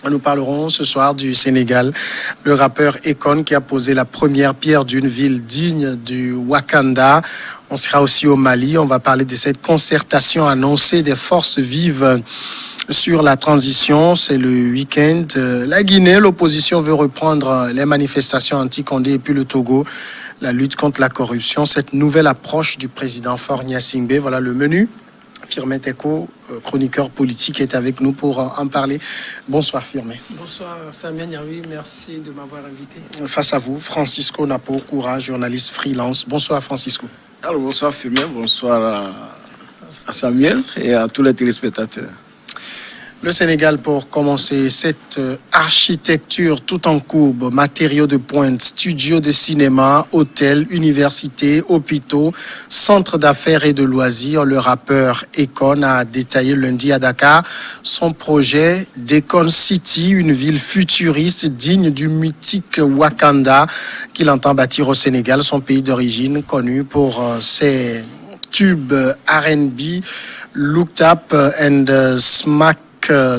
Nous parlerons ce soir du Sénégal, le rappeur Akon qui a posé la première pierre d'une ville digne du Wakanda. On sera aussi au Mali, on va parler de cette concertation annoncée des forces vives sur la transition. C'est le week-end. La Guinée, l'opposition veut reprendre les manifestations anti-Condé et puis le Togo, la lutte contre la corruption. Cette nouvelle approche du président Faure Gnassingbé, voilà le menu. Firmin Teko, chroniqueur politique, est avec nous pour en parler. Bonsoir Firmin. Bonsoir Samia Niaoui, merci de m'avoir invité. Face à vous, Francisco Napo-Koura, journaliste freelance. Bonsoir Francisco. Alors bonsoir Firmin, bonsoir à Samuel et à tous les téléspectateurs. Le Sénégal, pour commencer, cette architecture tout en courbe, matériaux de pointe, studios de cinéma, hôtels, universités, hôpitaux, centres d'affaires et de loisirs. Le rappeur Akon a détaillé lundi à Dakar son projet d'Akon City, une ville futuriste digne du mythique Wakanda qu'il entend bâtir au Sénégal, son pays d'origine, connu pour ses tubes R&B, Looked Up and Smack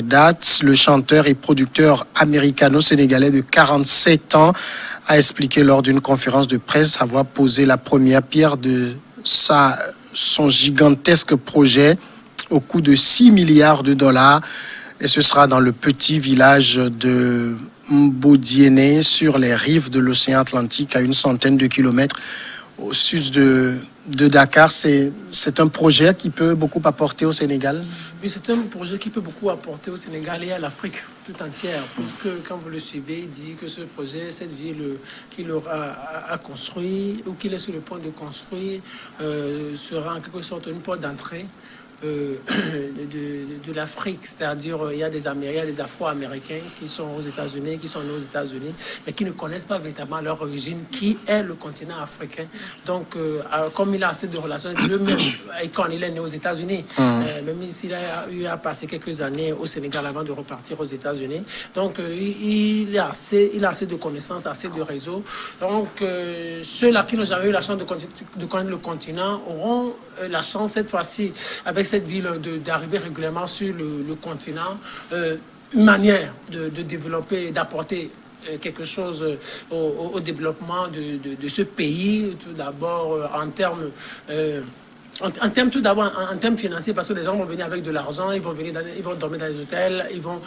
That, le chanteur et producteur américano-sénégalais de 47 ans, a expliqué lors d'une conférence de presse avoir posé la première pierre de son gigantesque projet au coût de 6 milliards de dollars. Et ce sera dans le petit village de Mbodiéné, sur les rives de l'océan Atlantique, à une centaine de kilomètres au sud de Dakar. C'est un projet qui peut beaucoup apporter au Sénégal. Oui, c'est un projet qui peut beaucoup apporter au Sénégal et à l'Afrique tout entière. Puisque quand vous le suivez, il dit que ce projet, cette ville qu'il aura construit ou qu'il est sur le point de construire, sera en quelque sorte une porte d'entrée de l'Afrique, c'est-à-dire il y a des Afro-Américains qui sont aux États-Unis, qui sont nés aux États-Unis, mais qui ne connaissent pas véritablement leur origine, qui est le continent africain. Donc, comme il a assez de relations, et quand il est né aux États-Unis, même s'il a eu à passer quelques années au Sénégal avant de repartir aux États-Unis, donc il a assez de connaissances, assez de réseaux. Donc, ceux-là qui n'ont jamais eu la chance de connaître le continent auront la chance cette fois-ci, avec cette ville, d'arriver régulièrement sur le continent, une manière de développer, d'apporter quelque chose au développement de ce pays, tout d'abord en termes... En termes financiers, parce que les gens vont venir avec de l'argent, ils vont dormir dans les hôtels, ils vont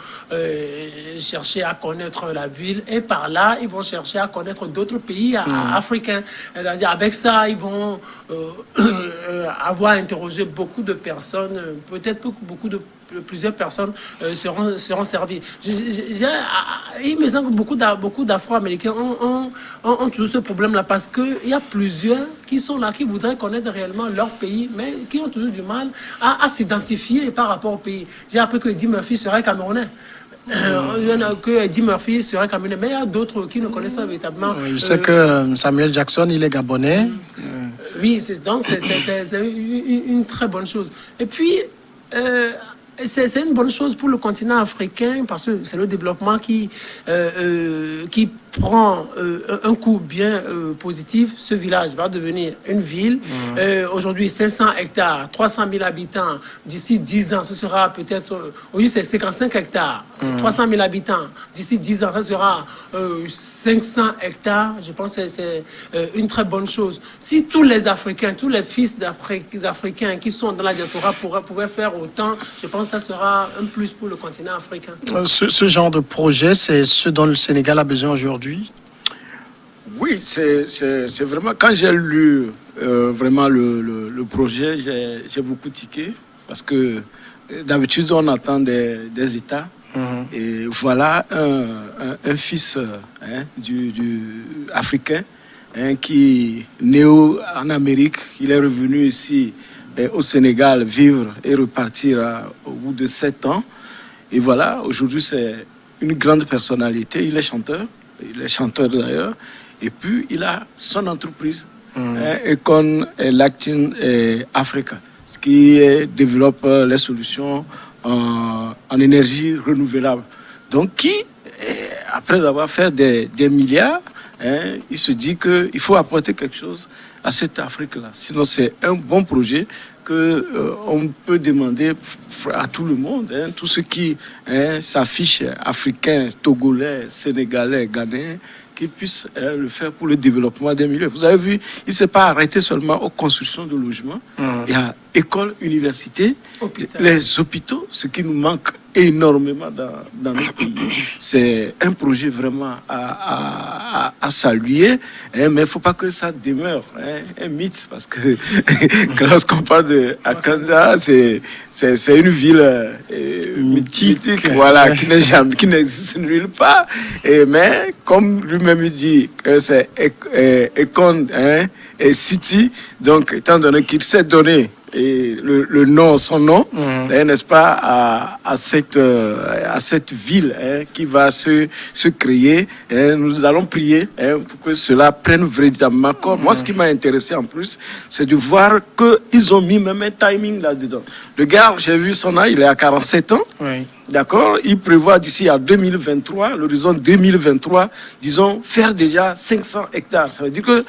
chercher à connaître la ville, et par là, ils vont chercher à connaître d'autres pays africains. C'est-à-dire, avec ça, ils vont avoir interrogé beaucoup de personnes, peut-être plusieurs personnes seront servies. Il me semble que beaucoup d'Afro-Américains ont toujours ce problème-là, parce qu'il y a plusieurs qui sont là, qui voudraient connaître réellement leur pays, mais qui ont toujours du mal à s'identifier par rapport au pays. J'ai appris que Eddie Murphy serait camerounais. Il y en a que Eddie Murphy serait camerounais, mais il y a d'autres qui ne connaissent pas véritablement. Je sais que Samuel Jackson, il est gabonais. Oui, donc c'est une très bonne chose. Et puis, c'est une bonne chose pour le continent africain, parce que c'est le développement qui prend un coup bien positif. Ce village va devenir une ville. Aujourd'hui, 500 hectares, 300 000 habitants. D'ici 10 ans, ce sera peut-être... oui, c'est 55 hectares, 300 000 habitants. D'ici 10 ans, ça sera 500 hectares. Je pense que c'est une très bonne chose. Si tous les Africains, tous les fils d'Africains qui sont dans la diaspora pouvaient faire autant, je pense que ça sera un plus pour le continent africain. Ce genre de projet, c'est ce dont le Sénégal a besoin aujourd'hui? Oui, c'est vraiment... Quand j'ai lu vraiment le projet, j'ai beaucoup tiqué, parce que d'habitude, on attend des États. Et voilà un fils du africain qui est né en Amérique. Il est revenu ici au Sénégal vivre et repartir au bout de 7 ans. Et voilà, aujourd'hui, c'est une grande personnalité. Il est chanteur d'ailleurs. Et puis, il a son entreprise, Akon Lighting Africa, qui développe les solutions en énergie renouvelable. Donc, après avoir fait des milliards, il se dit qu'il faut apporter quelque chose à cette Afrique-là. Sinon, c'est un bon projet que on peut demander à tout le monde, tous ceux qui s'affichent africains, togolais, sénégalais, ghanéens, qu'ils puissent le faire pour le développement des milieux. Vous avez vu, il ne s'est pas arrêté seulement aux constructions de logements. Il y a écoles, universités, les hôpitaux, ce qui nous manque énormément dans notre pays. C'est un projet vraiment à saluer, mais il ne faut pas que ça demeure un mythe, parce que lorsqu'on parle de Akanda, c'est une ville mythique, voilà, qui n'existe nulle part. Mais comme lui-même dit, c'est Ekon City, donc étant donné qu'il s'est donné et son nom, n'est-ce pas, à cette ville qui va se créer. Nous allons prier pour que cela prenne véritablement corps. Moi, ce qui m'a intéressé en plus, c'est de voir qu'ils ont mis même un timing là-dedans. Le gars, j'ai vu son âge, il est à 47 ans. Oui. D'accord, il prévoit d'ici à 2023, l'horizon 2023, disons, faire déjà 500 hectares. Ça veut dire que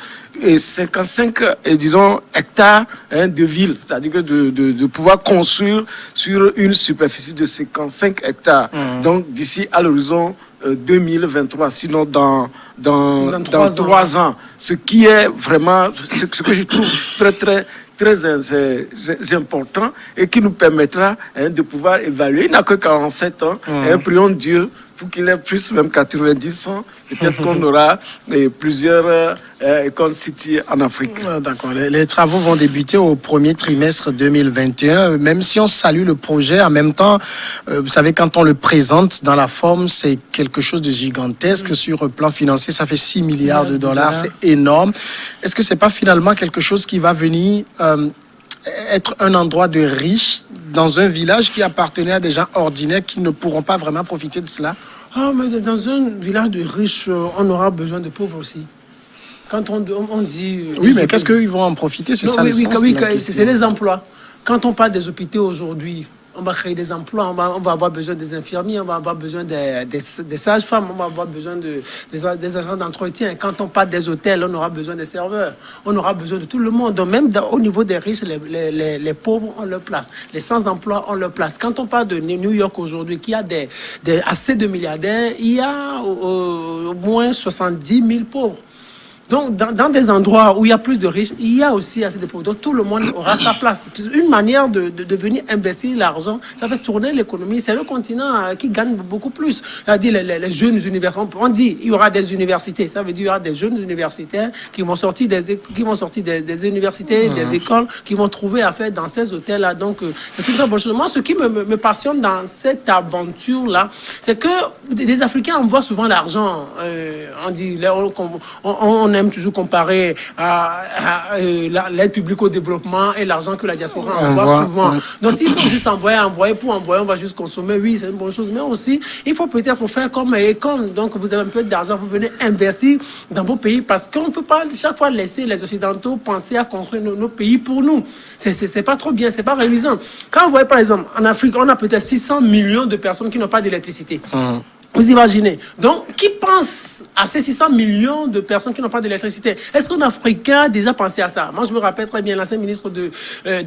55, disons, hectares de ville. C'est-à-dire que de pouvoir construire sur une superficie de 55 hectares. Donc, d'ici à l'horizon 2023, sinon dans 3 ans. Ce qui est vraiment, ce que je trouve très important et qui nous permettra de pouvoir évaluer. Il n'a que 47 ans. Prions Dieu pour qu'il ait plus, même 90 ans. Peut-être qu'on aura plusieurs écoles City en Afrique. D'accord. Les travaux vont débuter au premier trimestre 2021. Même si on salue le projet, en même temps, vous savez, quand on le présente dans la forme, c'est quelque chose de gigantesque. Sur le plan financier, ça fait 6 milliards de dollars. C'est énorme. Est-ce que c'est pas finalement quelque chose qui va venir être un endroit de riches dans un village qui appartenait à des gens ordinaires qui ne pourront pas vraiment profiter de cela? Mais dans un village de riches, on aura besoin de pauvres aussi. Quand on dit... oui, mais qu'est-ce qu'ils vont en profiter? C'est ça le sens. Oui, c'est les emplois. Quand on parle des hôpitaux aujourd'hui, on va créer des emplois, on va avoir besoin des infirmiers, on va avoir besoin des sages-femmes, on va avoir besoin des agents d'entretien. Quand on parle des hôtels, on aura besoin des serveurs, on aura besoin de tout le monde. Donc même au niveau des riches, les pauvres ont leur place, les sans-emploi ont leur place. Quand on parle de New York aujourd'hui, qui a assez de milliardaires, il y a au moins 70 000 pauvres. Donc, dans des endroits où il y a plus de riches, il y a aussi assez de pauvres. Donc, tout le monde aura sa place. Une manière de venir investir l'argent, ça fait tourner l'économie. C'est le continent qui gagne beaucoup plus. C'est-à-dire les jeunes universitaires. On dit il y aura des universités. Ça veut dire qu'il y aura des jeunes universitaires qui vont sortir des universités, des écoles, qui vont trouver à faire dans ces hôtels-là. Donc, c'est une très bonne chose. Moi, ce qui me passionne dans cette aventure-là, c'est que les Africains envoient souvent l'argent. On dit, on aime toujours comparer l'aide publique au développement et l'argent que la diaspora envoie souvent. Donc, s'il faut juste envoyer pour envoyer, on va juste consommer, oui, c'est une bonne chose. Mais aussi, il faut peut-être faire comme Econ. Donc, vous avez un peu d'argent, vous venez investir dans vos pays parce qu'on ne peut pas chaque fois laisser les Occidentaux penser à construire nos pays pour nous. C'est pas trop bien, c'est pas réalisant. Quand vous voyez, par exemple, en Afrique, on a peut-être 600 millions de personnes qui n'ont pas d'électricité. Vous imaginez. Donc, qui pense à ces 600 millions de personnes qui n'ont pas d'électricité? Est-ce qu'un Africain a déjà pensé à ça? Moi, je me rappelle très bien l'ancien ministre de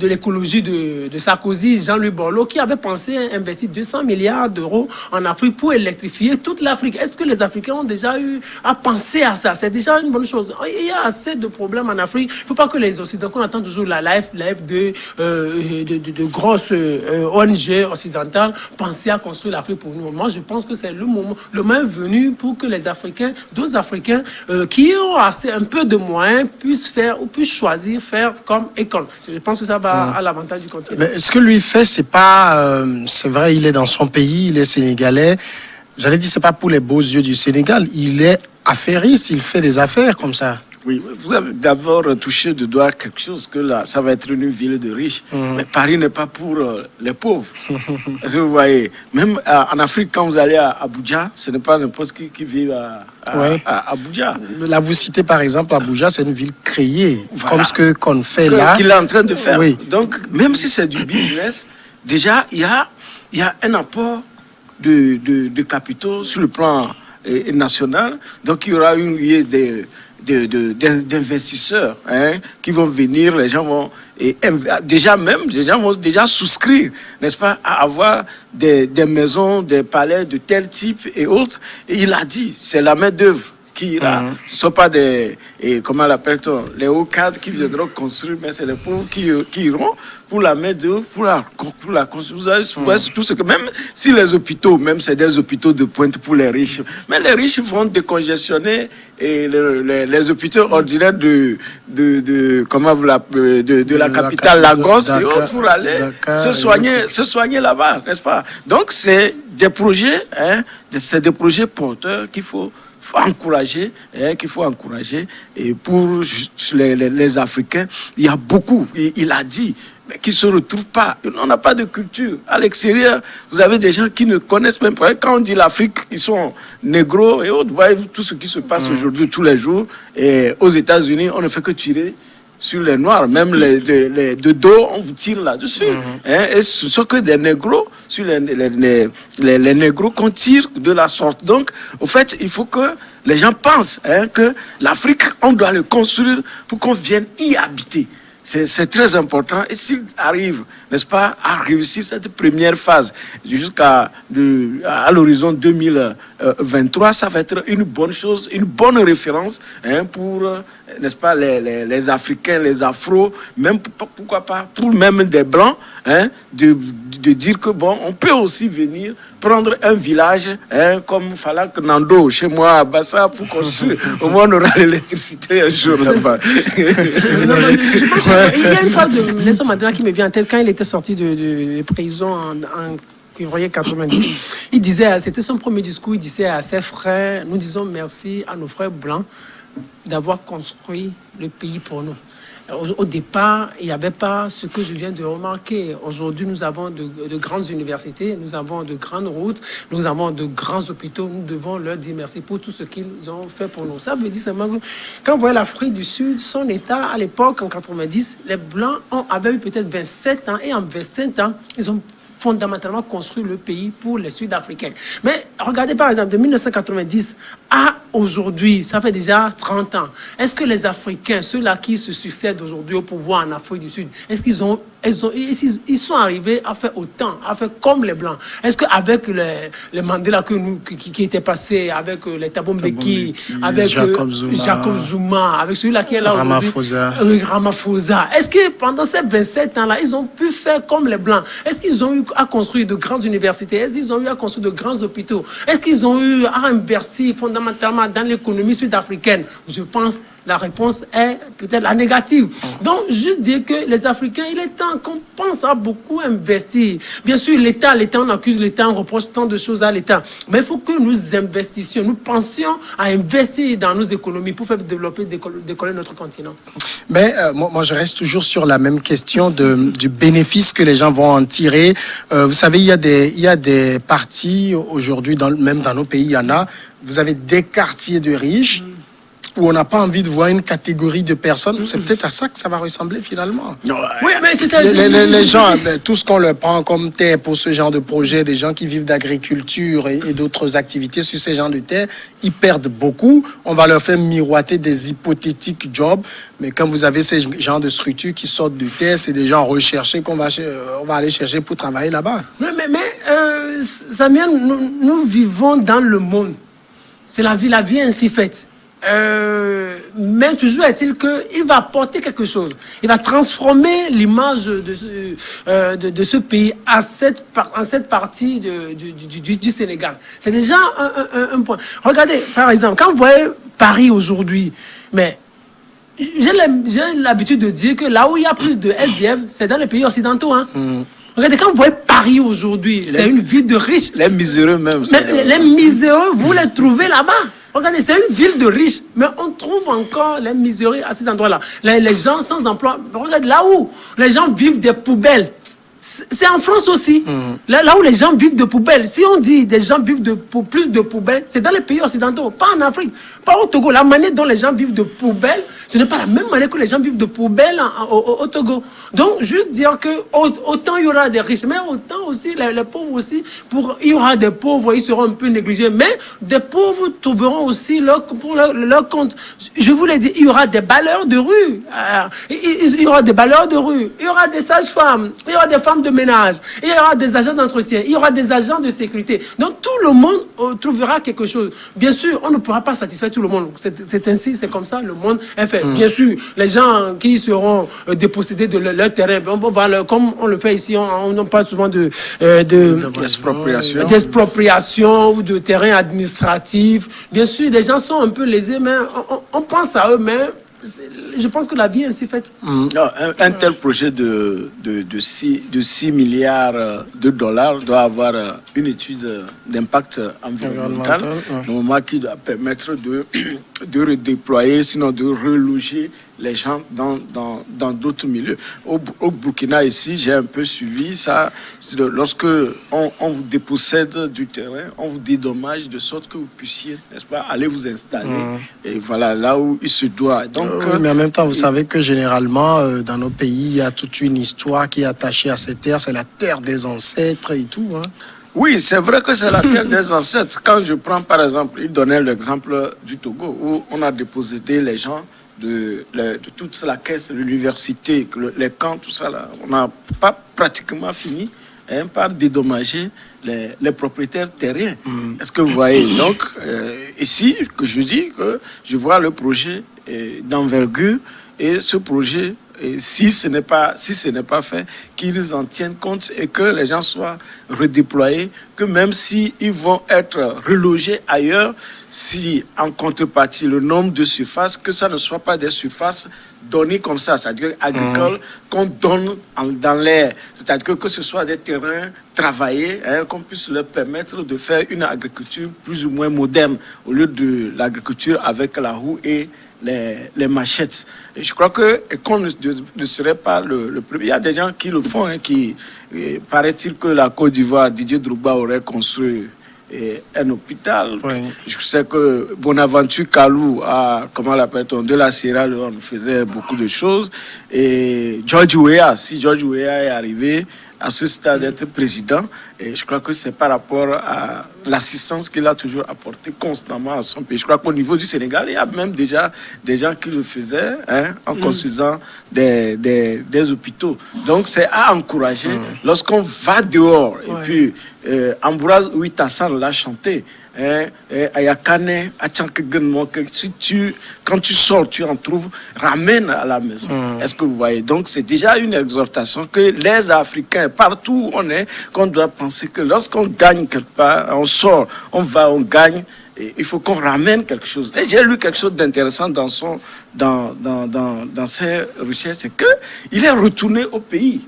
l'écologie de Sarkozy, Jean-Louis Borloo, qui avait pensé à investir 200 milliards d'euros en Afrique pour électrifier toute l'Afrique. Est-ce que les Africains ont déjà eu à penser à ça? C'est déjà une bonne chose. Il y a assez de problèmes en Afrique. Il ne faut pas que les Occidentaux, on attend toujours l'AFD, de grosses ONG occidentales, penser à construire l'Afrique pour nous. Moi, je pense que c'est le moment venu pour que les Africains, d'autres Africains qui ont un peu de moyens puissent choisir faire comme école. Je pense que ça va à l'avantage du continent. Mais ce que lui fait, c'est pas, c'est vrai, il est dans son pays, il est sénégalais. J'allais dire, c'est pas pour les beaux yeux du Sénégal. Il est affairiste, il fait des affaires comme ça. Oui, vous avez d'abord touché de doigt quelque chose que là, ça va être une ville de riches. Mais Paris n'est pas pour les pauvres. Parce que vous voyez, même en Afrique, quand vous allez à Abuja, ce n'est pas n'importe qui vit à Abuja. Là, vous citez par exemple Abuja, c'est une ville créée, voilà. Comme ce qu'on fait là. Qu'il est en train de faire. Oui. Donc, même si c'est du business, déjà, il y a un apport de capitaux sur le plan national. Donc, il y aura d'investisseurs qui vont venir, les gens vont déjà vont souscrire, n'est-ce pas, à avoir des maisons, des palais de tel type et autres. Et il a dit, c'est la main d'œuvre qui ira. Ce ne sont pas comment l'appelle-t-on, les hauts cadres qui viendront construire, mais c'est les pauvres qui iront pour la main d'œuvre, pour la construction. Tout ce que, même si les hôpitaux, même c'est des hôpitaux de pointe pour les riches, mais les riches vont décongestionner et les hôpitaux ordinaires de la capitale Lagos et autres pour aller se soigner là-bas, n'est-ce pas? Donc c'est des projets, c'est des projets porteurs qu'il faut encourager, et pour les Africains, il y a beaucoup, il a dit, mais qui ne se retrouvent pas. On n'a pas de culture. À l'extérieur, vous avez des gens qui ne connaissent même pas. Quand on dit l'Afrique, ils sont négros et autres. Vous voyez tout ce qui se passe aujourd'hui, tous les jours. Et aux États-Unis, on ne fait que tirer sur les Noirs. Même de dos, on vous tire là-dessus. Et ce sont que des négros, sur les négros qu'on tire de la sorte. Donc, au fait, il faut que les gens pensent que l'Afrique, on doit le construire pour qu'on vienne y habiter. C'est très important. Et s'il arrive, n'est-ce pas, à réussir cette première phase jusqu'à l'horizon 2023, ça va être une bonne chose, une bonne référence pour, n'est-ce pas, les Africains, les Afros, même pourquoi pas pour même des Blancs, de dire que bon, on peut aussi venir prendre un village comme Falak Nando chez moi à Bassa pour construire. Au moins on aura l'électricité un jour là-bas. Il y a une phrase de Nelson Mandela qui me vient en tête quand il était sorti de prison en février 90. Il disait, c'était son premier discours, il disait à ses frères, nous disons merci à nos frères blancs d'avoir construit le pays pour nous. Au départ, il n'y avait pas ce que je viens de remarquer. Aujourd'hui, nous avons de grandes universités, nous avons de grandes routes, nous avons de grands hôpitaux. Nous devons leur dire merci pour tout ce qu'ils ont fait pour nous. Ça veut dire seulement que quand vous voyez l'Afrique du Sud, son état à l'époque, en 90, les Blancs avaient eu peut-être 27 ans et en 27 ans, ils ont fondamentalement construit le pays pour les Sud-Africains. Mais regardez par exemple, de 1990 à aujourd'hui, ça fait déjà 30 ans. Est-ce que les Africains, ceux-là qui se succèdent aujourd'hui au pouvoir en Afrique du Sud, est-ce qu'ils ils sont arrivés à faire autant, à faire comme les Blancs? Est-ce qu'avec les Mandela qui étaient passés, avec les Thabo Mbeki, avec Jacob Zuma, avec celui-là qui est là aujourd'hui, Ramaphosa, est-ce que pendant ces 27 ans-là, ils ont pu faire comme les Blancs? Est-ce qu'ils ont eu à construire de grandes universités? Est-ce qu'ils ont eu à construire de grands hôpitaux? Est-ce qu'ils ont eu à investir fondamentalement dans l'économie sud-africaine? Je pense la réponse est peut-être la négative. Donc, juste dire que les Africains, il est temps qu'on pense à beaucoup investir. Bien sûr, l'État, on accuse l'État, on reproche tant de choses à l'État. Mais il faut que nous investissions, nous pensions à investir dans nos économies pour faire développer, décoller notre continent. Mais moi, je reste toujours sur la même question du bénéfice que les gens vont en tirer. Vous savez, il y a des partis aujourd'hui, même dans nos pays, il y en a. Vous avez des quartiers de riches où on n'a pas envie de voir une catégorie de personnes. C'est peut-être à ça que ça va ressembler finalement. Oui, mais c'est les gens, tout ce qu'on leur prend comme terre pour ce genre de projet, des gens qui vivent d'agriculture et d'autres activités sur ces genres de terre, ils perdent beaucoup. On va leur faire miroiter des hypothétiques jobs. Mais quand vous avez ces genres de structures qui sortent de terre, c'est des gens recherchés qu'on va aller chercher pour travailler là-bas. Mais Samia, nous vivons dans le monde. C'est la vie est ainsi faite. Mais toujours est-il qu'il va apporter quelque chose. Il va transformer l'image de ce pays en cette partie du Sénégal. C'est déjà un point. Regardez, par exemple, quand vous voyez Paris aujourd'hui, mais j'ai l'habitude de dire que là où il y a plus de SDF, c'est dans les pays occidentaux. Regardez, quand vous voyez Paris aujourd'hui, c'est une ville de riches. Les miséreux même. Mais les miséreux, vous les trouvez là-bas. Regardez, c'est une ville de riches, mais on trouve encore les miséreux à ces endroits-là. Les gens sans emploi, regardez là où les gens vivent des poubelles. C'est en France aussi, là où les gens vivent de poubelles. Si on dit des gens vivent de plus de poubelles, c'est dans les pays occidentaux, pas en Afrique, pas au Togo. La manière dont les gens vivent de poubelles, ce n'est pas la même manière que les gens vivent de poubelles au Togo. Donc, juste dire que autant il y aura des riches, mais autant aussi les pauvres aussi, il y aura des pauvres, ils seront un peu négligés, mais des pauvres trouveront aussi leur compte. Je vous l'ai dit, il y aura des balayeurs de rue, il y aura des balayeurs de rue, il y aura des sages-femmes, il y aura des femmes de ménage, il y aura des agents d'entretien, il y aura des agents de sécurité. Donc tout le monde trouvera quelque chose. Bien sûr, on ne pourra pas satisfaire tout le monde. C'est ainsi, c'est comme ça, le monde est fait. Bien sûr, les gens qui seront dépossédés de leur terrain, comme on le fait ici, on parle souvent d'expropriation ou de terrain administratif. Bien sûr, les gens sont un peu lésés, mais on pense à eux, mais je pense que la vie est ainsi faite. Un tel projet de 6 milliards de dollars doit avoir une étude d'impact environnemental, normalement qui doit permettre de redéployer, sinon de reloger les gens dans d'autres milieux. Au Burkina, ici, j'ai un peu suivi ça. Lorsque on vous dépossède du terrain, on vous dédommage de sorte que vous puissiez, n'est-ce pas, aller vous installer. Et voilà, là où il se doit. Donc, mais en même temps, vous savez que généralement, dans nos pays, il y a toute une histoire qui est attachée à cette terre. C'est la terre des ancêtres et tout. Oui, c'est vrai que c'est la terre des ancêtres. Quand je prends, par exemple, il donnait l'exemple du Togo, où on a dépossédé les gens de toute la caisse de l'université, les camps, tout ça, là. On n'a pas pratiquement fini par dédommager les propriétaires terriens. Est-ce que vous voyez? Donc, ici, que je dis que je vois le projet d'envergure, et ce projet, si ce n'est pas fait, qu'ils en tiennent compte et que les gens soient redéployés, que même s'ils vont être relogés ailleurs, si en contrepartie le nombre de surfaces, que ça ne soit pas des surfaces données comme ça, c'est-à-dire agricoles, qu'on donne dans l'air, c'est-à-dire que ce soit des terrains travaillés, qu'on puisse leur permettre de faire une agriculture plus ou moins moderne, au lieu de l'agriculture avec la roue et les machettes. Et je crois qu'on ne serait pas le premier. Il y a des gens qui le font, paraît-il que la Côte d'Ivoire, Didier Drogba aurait construit un hôpital. Oui. Je sais que Bonaventure Kalou, de la Sierra Leone, faisait beaucoup de choses. Et George Weah, si George Weah est arrivé à ce stade d'être président, et je crois que c'est par rapport à l'assistance qu'il a toujours apportée constamment à son pays. Je crois qu'au niveau du Sénégal, il y a même déjà des gens qui le faisaient en construisant des hôpitaux. Donc c'est à encourager lorsqu'on va dehors. Et puis Ambroise Ouitassan l'a chanté. Ayakane, quand tu sors, tu en trouves, ramène à la maison. Est-ce que vous voyez? Donc c'est déjà une exhortation que les Africains, partout où on est, qu'on doit penser que lorsqu'on gagne quelque part, on sort, on va, on gagne, et il faut qu'on ramène quelque chose. Et j'ai lu quelque chose d'intéressant dans ses recherches, c'est qu'il est retourné au pays.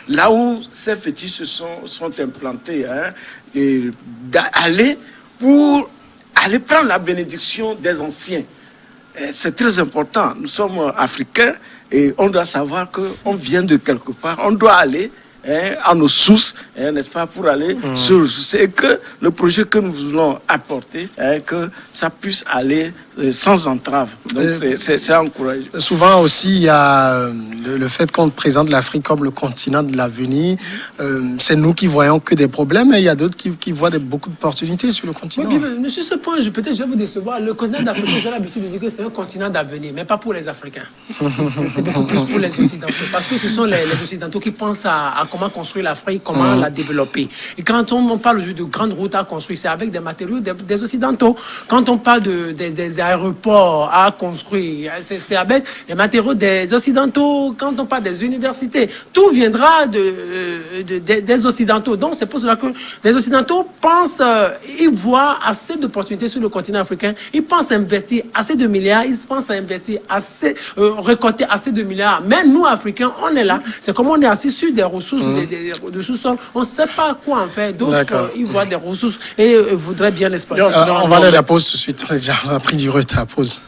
Là où ces fétiches se sont implantés, et pour aller prendre la bénédiction des anciens. C'est très important. Nous sommes africains et on doit savoir qu'on vient de quelque part. On doit aller à nos sources, n'est-ce pas, pour aller se ressourcer. Et que le projet que nous voulons apporter, que ça puisse aller sans entrave. Donc c'est encourageant. Souvent aussi, il y a le fait qu'on présente l'Afrique comme le continent de l'avenir. C'est nous qui voyons que des problèmes, mais il y a d'autres qui voient beaucoup d'opportunités sur le continent. Oui, mais sur ce point, peut-être je vais vous décevoir. Le continent d'Afrique, j'ai l'habitude de dire que c'est un continent d'avenir, mais pas pour les Africains. C'est beaucoup plus pour les Occidentaux. Parce que ce sont les Occidentaux qui pensent à comment construire l'Afrique, comment la développer. Et quand on parle de grandes routes à construire, c'est avec des matériaux des Occidentaux. Quand on parle des aéroports à construire, c'est avec les matériaux des Occidentaux. Quand on parle des universités, tout viendra des Occidentaux. Donc c'est pour cela que les Occidentaux pensent, ils voient assez d'opportunités sur le continent africain. Ils pensent investir assez de milliards, ils pensent à investir assez, récolter assez de milliards. Mais nous, Africains, on est là. C'est comme on est assis sur des ressources, des sous-sols. On ne sait pas quoi en faire. D'autres, ils voient des ressources et voudraient bien l'exploiter. On va aller à la pause tout de suite. On a déjà pris du retard. Pause.